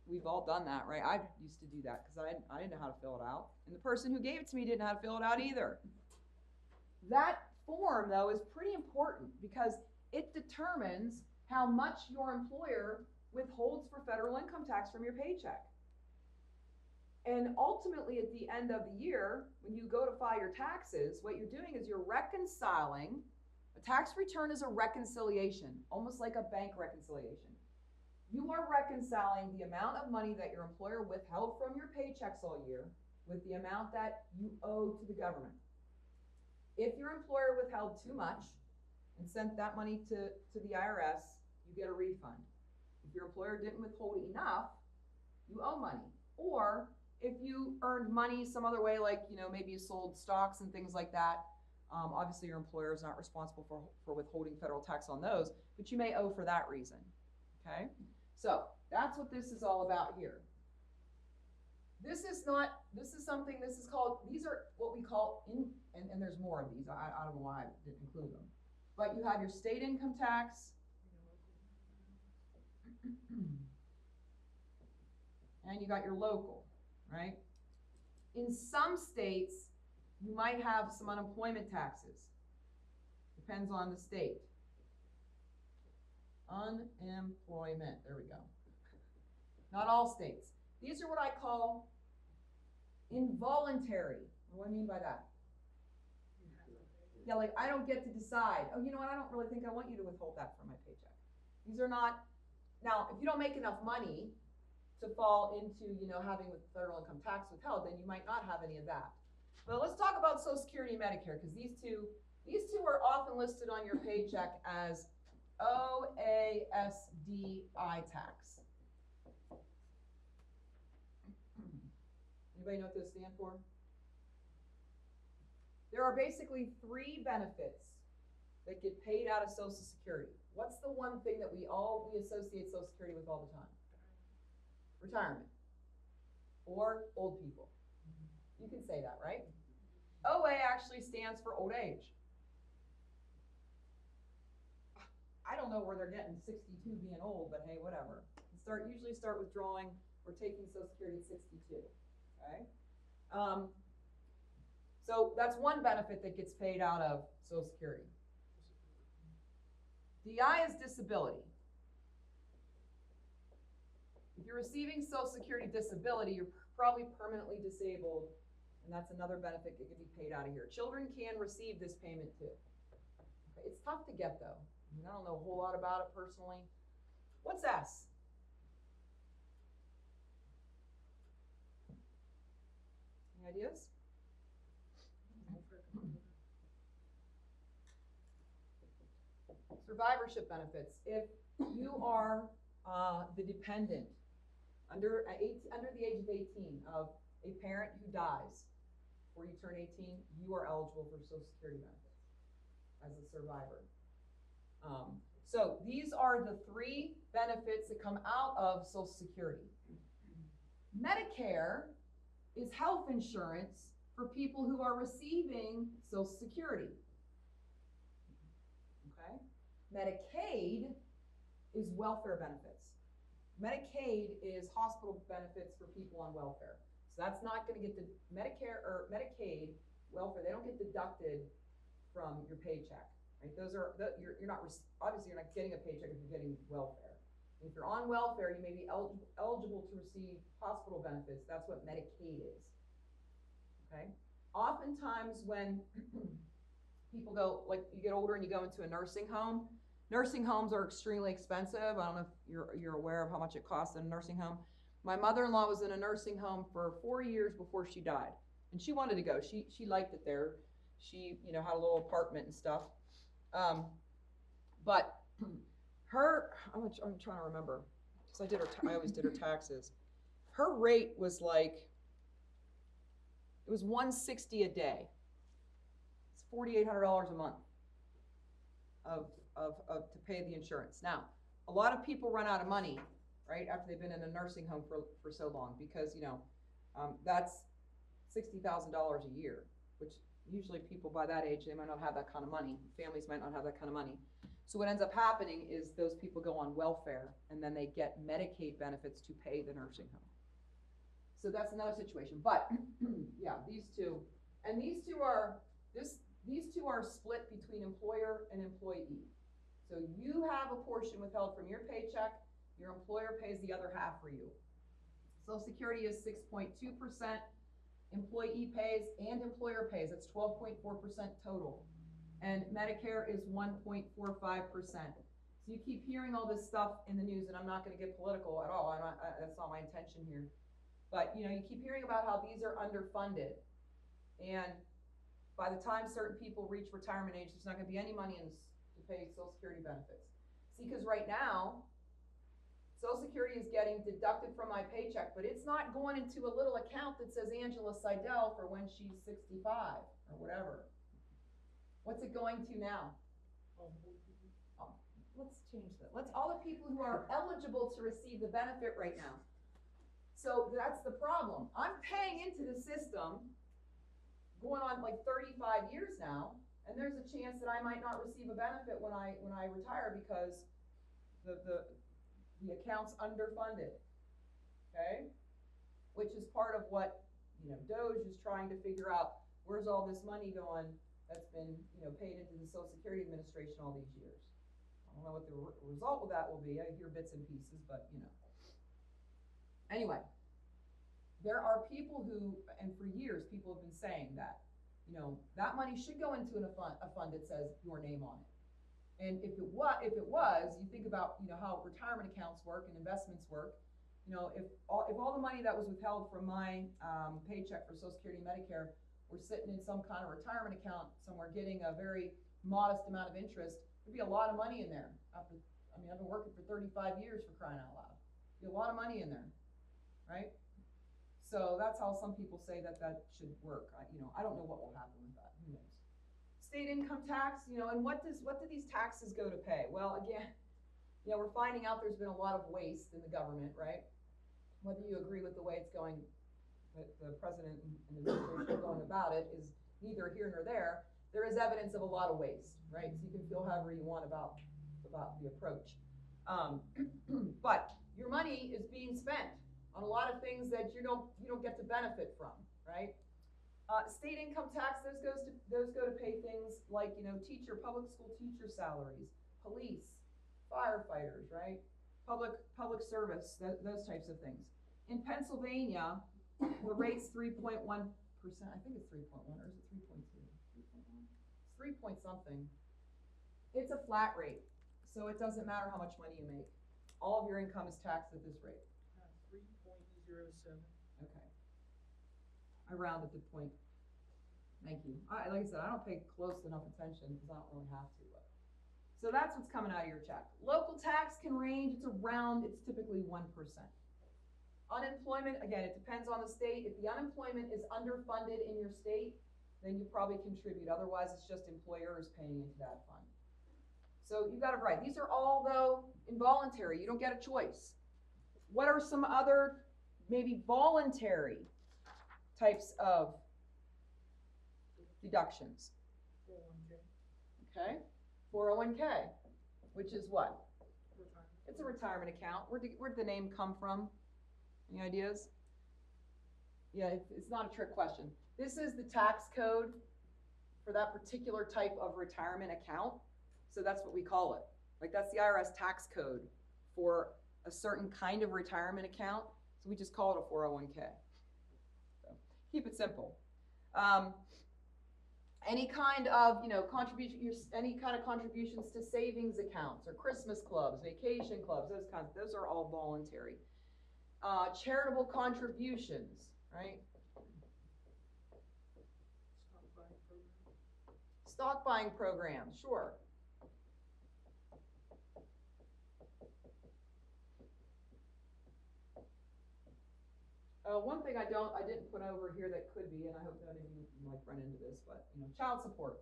We've all done that, right? I used to do that because I didn't know how to fill it out. And the person who gave it to me didn't know how to fill it out either. That form, though, is pretty important because it determines how much your employer withholds for federal income tax from your paycheck. And ultimately, at the end of the year, when you go to file your taxes, what you're doing is you're reconciling. A tax return is a reconciliation, almost like a bank reconciliation. You are reconciling the amount of money that your employer withheld from your paychecks all year with the amount that you owe to the government. If your employer withheld too much and sent that money to the IRS, you get a refund. If your employer didn't withhold enough, you owe money. Or if you earned money some other way, like maybe you sold stocks and things like that, obviously your employer is not responsible for withholding federal tax on those, but you may owe for that reason, okay? So that's what this is all about here. These are what we call, and there's more of these, I don't know why I didn't include them, but you have your state income tax, and you got your local, right? In some states, you might have some unemployment taxes. Depends on the state. Unemployment, there we go. Not all states. These are what I call involuntary. What do I mean by that? Yeah, like I don't get to decide, oh, you know what, I don't really think I want you to withhold that from my paycheck. These are not, now, if you don't make enough money to fall into, having with federal income tax withheld, then you might not have any of that. But let's talk about Social Security and Medicare, because these two are often listed on your paycheck as OASDI tax. Anybody know what those stand for? There are basically three benefits that get paid out of Social Security. What's the one thing that we associate Social Security with all the time? Retirement. Or old people. You can say that, right? OA actually stands for old age. I don't know where they're getting 62 being old, but hey, whatever. Usually start withdrawing or taking Social Security at 62, okay? So that's one benefit that gets paid out of Social Security. DI is disability. If you're receiving Social Security disability, you're probably permanently disabled, and that's another benefit that can be paid out of here. Children can receive this payment too. Okay, it's tough to get though. I mean, I don't know a whole lot about it personally. What's S? Any ideas? Survivorship benefits. If you are the dependent under the age of 18 of a parent who dies before you turn 18, you are eligible for Social Security benefits as a survivor. So these are the three benefits that come out of Social Security. Medicare is health insurance for people who are receiving Social Security. Okay? Medicaid is welfare benefits. Medicaid is hospital benefits for people on welfare. So that's not going to get the Medicare or Medicaid welfare. They don't get deducted from your paycheck. Right? Those are you're not obviously you're not getting a paycheck if you're getting welfare. If you're on welfare, you may be eligible to receive hospital benefits. That's what Medicaid is. Okay. Oftentimes when people go, like you get older and you go into a nursing home, nursing homes are extremely expensive. I don't know if you're aware of how much it costs in a nursing home. My mother-in-law was in a nursing home for 4 years before she died, and she wanted to go. She liked it there. She had a little apartment and stuff. But I'm trying to remember, because I always did her taxes. Her rate was like, it was $160 a day. It's $4,800 a month to pay the insurance. Now, a lot of people run out of money, right, after they've been in a nursing home for so long, because that's $60,000 a year, which usually people by that age, they might not have that kind of money. Families might not have that kind of money. So what ends up happening is those people go on welfare, and then they get Medicaid benefits to pay the nursing home. So that's another situation. But yeah, these two are split between employer and employee. So you have a portion withheld from your paycheck. Your employer pays the other half for you. Social Security is 6.2%. Employee pays and employer pays. That's 12.4% total. And Medicare is 1.45%. So you keep hearing all this stuff in the news, and I'm not going to get political at all. That's not my intention here. But you keep hearing about how these are underfunded, and by the time certain people reach retirement age, there's not going to be any money to pay Social Security benefits. See, because right now, Social Security is getting deducted from my paycheck, but it's not going into a little account that says Angela Seidel for when she's 65 or whatever. What's it going to now? Let's change that. Let's all the people who are eligible to receive the benefit right now. So that's the problem. I'm paying into the system going on like 35 years now, and there's a chance that I might not receive a benefit when I retire because the account's underfunded. Okay? Which is part of what DOJ is trying to figure out. Where's all this money going that's been paid into the Social Security Administration all these years? I don't know what the result of that will be. I hear bits and pieces, but Anyway, there are people who, and for years, people have been saying that, that money should go into a fund that says your name on it. And if it was, you think about, how retirement accounts work and investments work. If all the money that was withheld from my paycheck for Social Security and Medicare were sitting in some kind of retirement account somewhere getting a very modest amount of interest, there'd be a lot of money in there. I've been working for 35 years, for crying out loud. There'd be a lot of money in there, right? So that's how some people say that should work. I don't know what will happen with that, who knows? State income tax, and what do these taxes go to pay? Well, again, we're finding out there's been a lot of waste in the government, right? Whether you agree with the way it's going, the president and the administration are going about it is neither here nor there. There is evidence of a lot of waste, right? So you can feel however you want about the approach. But your money is being spent on a lot of things that you don't get to benefit from, right? State income tax, those go to pay things like, public school teacher salaries, police, firefighters, right? Public service, those types of things. In Pennsylvania, the rate's 3.1%. I think it's 3.1, or is it 3.2? 3.1? It's 3 point something. It's a flat rate, so it doesn't matter how much money you make. All of your income is taxed at this rate. 3.07. Okay. I rounded the point. Thank you. Like I said, I don't pay close enough attention because I don't really have to. So that's what's coming out of your check. Local tax can range, it's typically 1%. Unemployment, again, it depends on the state. If the unemployment is underfunded in your state, then you probably contribute. Otherwise, it's just employers paying into that fund. So you got it right. These are all, though, involuntary. You don't get a choice. What are some other maybe voluntary types of deductions? 401k. Okay, 401k, which is what? Retirement. It's a retirement account. Where'd the name come from? Any ideas? Yeah, it's not a trick question. This is the tax code for that particular type of retirement account. So that's what we call it. Like, that's the IRS tax code for a certain kind of retirement account. So we just call it a 401k. So keep it simple. Any kind of, any kind of contributions to savings accounts or Christmas clubs, vacation clubs, those are all voluntary. Charitable contributions, right? Stock buying programs, sure. One thing I didn't put over here that could be, and I hope none of you might run into this, but child support.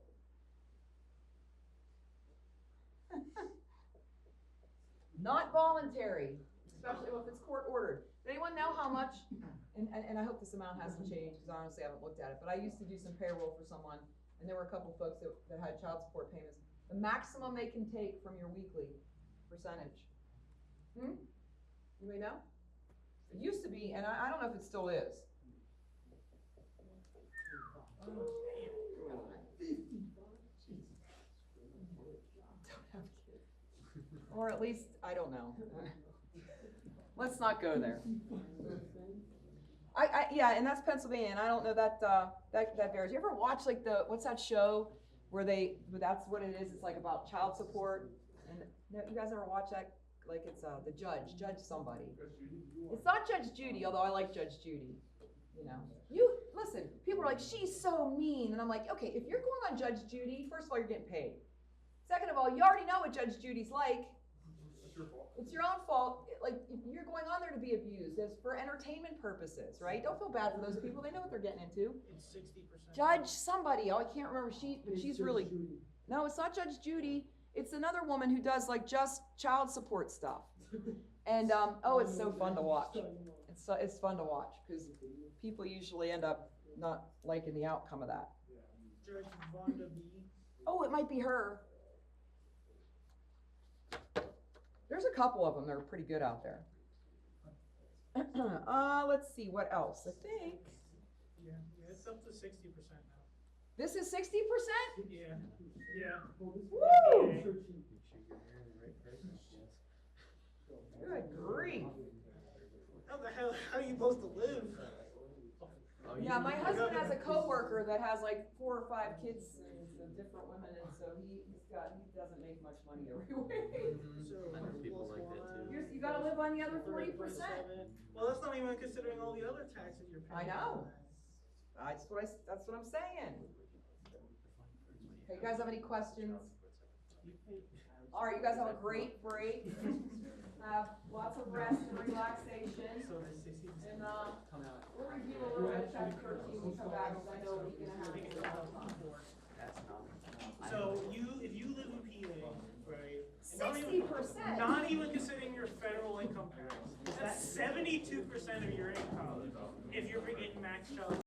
Not voluntary, especially if it's court ordered. Does anyone know how much? And I hope this amount hasn't changed because honestly I haven't looked at it. But I used to do some payroll for someone, and there were a couple folks that had child support payments. The maximum they can take from your weekly percentage. You may know. It used to be, and I don't know if it still is. Or at least, I don't know. Let's not go there. Yeah, and that's Pennsylvania, and I don't know that varies. You ever watch like what's that show where that's what it is? It's like about child support. And no, you guys ever watch that? Like it's the Judge somebody. It's not Judge Judy, although I like Judge Judy. You listen. People are like, she's so mean, and I'm like, okay, if you're going on Judge Judy, first of all, you're getting paid. Second of all, you already know what Judge Judy's like. It's your fault. It's your own fault. Like, if you're going on there to be abused, it's for entertainment purposes, right? Don't feel bad for those people. They know what they're getting into. It's 60%. Judge somebody. Oh, I can't remember. But she's really. No, it's not Judge Judy. It's another woman who does like just child support stuff. And it's so fun to watch. It's fun to watch because people usually end up not liking the outcome of that. Judge Vonda B. Oh, it might be her. There's a couple of them that are pretty good out there. Let's see, what else? I think. Yeah, it's up to 60% now. This is 60%? Yeah. Woo! Good grief. How the hell are you supposed to live? Yeah, my husband has a coworker that has like 4 or 5 kids and different women, and so he doesn't make much money every week. So I know people like that too. You gotta live on the other 40%. Well, that's not even considering all the other taxes you're paying. I know. That's what I'm saying. Okay, you guys have any questions? All right, you guys have a great break. Have lots of rest and relaxation. So the 16th. And, we'll review a little bit of chapter 13 when we come back, because I know we're gonna have a lot of time. So if you live in PA, right? and not even- 60%. Not even considering your federal income tax, that's 72% of your income if you're getting max child